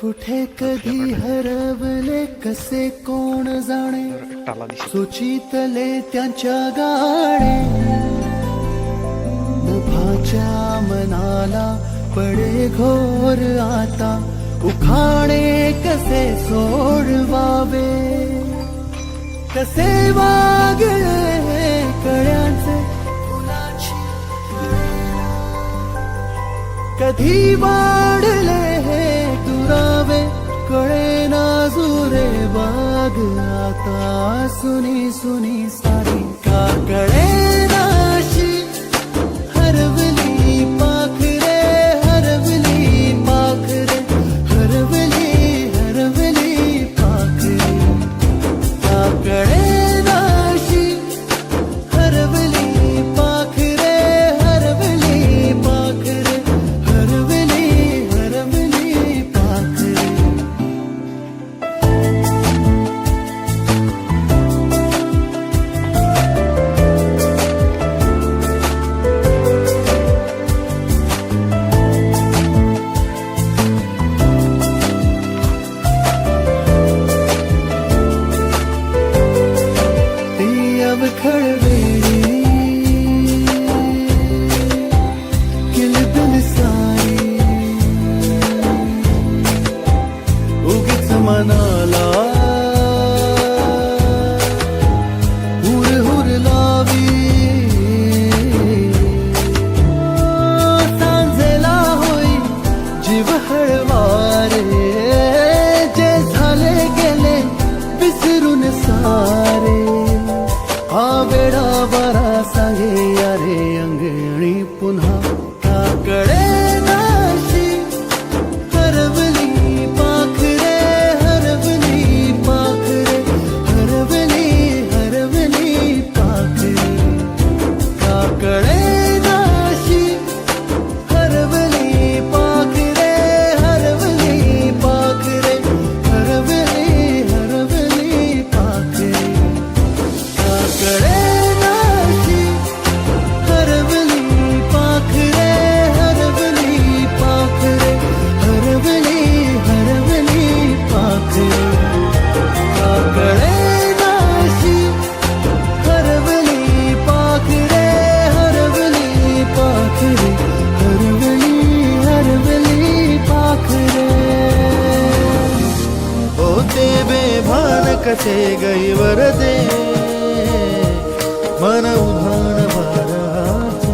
कुठे कधी हरवले कसे कोण जाणे, सुचितले त्यांच्या गाणे. नभाच्या मनाला पडे घोर आता, उखाणे कसे सोडवावे. कसे वागले कळ्यांचे फुलाची, कधी वाढले हे दुरावे. कळे ना जुरे बाग आता, सुनी सुनी सारी का कळे नाशी. हरवली पाखरे, हरवली पाखरे, हरवली हरवली पाखरे. का कळे नाशी. हरवली पाखरे, हरवली पाखरे, हरवली हरवली पाखरे. ती अवखळवेळी किलबिल सारी, उगीच मनाला हुर हुर लावी. सांजेला होई जीव हळवारे, जे झाले गेले विसरून सारे. हा वेडा बरा सांगे यारे अंगणी पुन्हा. का कळे नाशी. हरवली पाखरे, हरवली पाखरे, हरवली हरवली पाखरे. का कळे नाशी. हरवली पाखरे, हरवली पाखरे, हरवली हरवली पाखरे. का कळे नाशी. हरवली पाखरे, हरवली पाखरे, हरवली हरवली पाखरे. का कळे नाशी. हरवली पाखरे, हरवली पाखरे, हरवली हरवली पाखरे. होते बेभान कसे गईवर दे, मन उधाण भाराचे.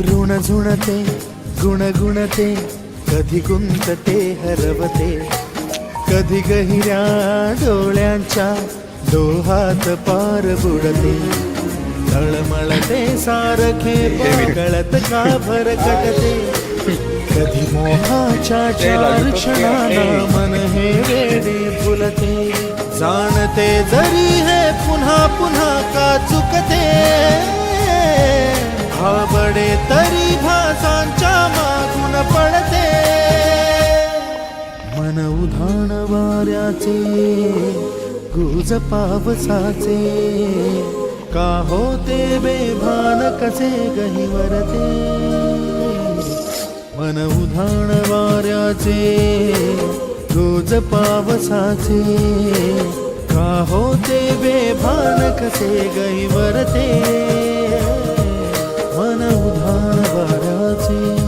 ऋण झुणते गुणगुणते, कधी गुंतते हरवते. कधी गहिऱ्या डोळ्यांच्या डोहात पार बुडते. तळमळते सारखे कळत का भरकटते. कधी मोहाच्या चार क्षणाला मन हे वेडे फुलते. जाणते जरी हे पुन्हा पुन्हा का चुकते. आवडे तरी भासांच्या मागून पडते. मन उधाण वाऱ्याचे, गुज पावसाचे. का होते बेभान कसे गहिवरते. मन उधाण वाऱ्याचे, गुज पावसाचे. का होते बेभान कसे गहिवरते. मन उधाण वाऱ्याचे.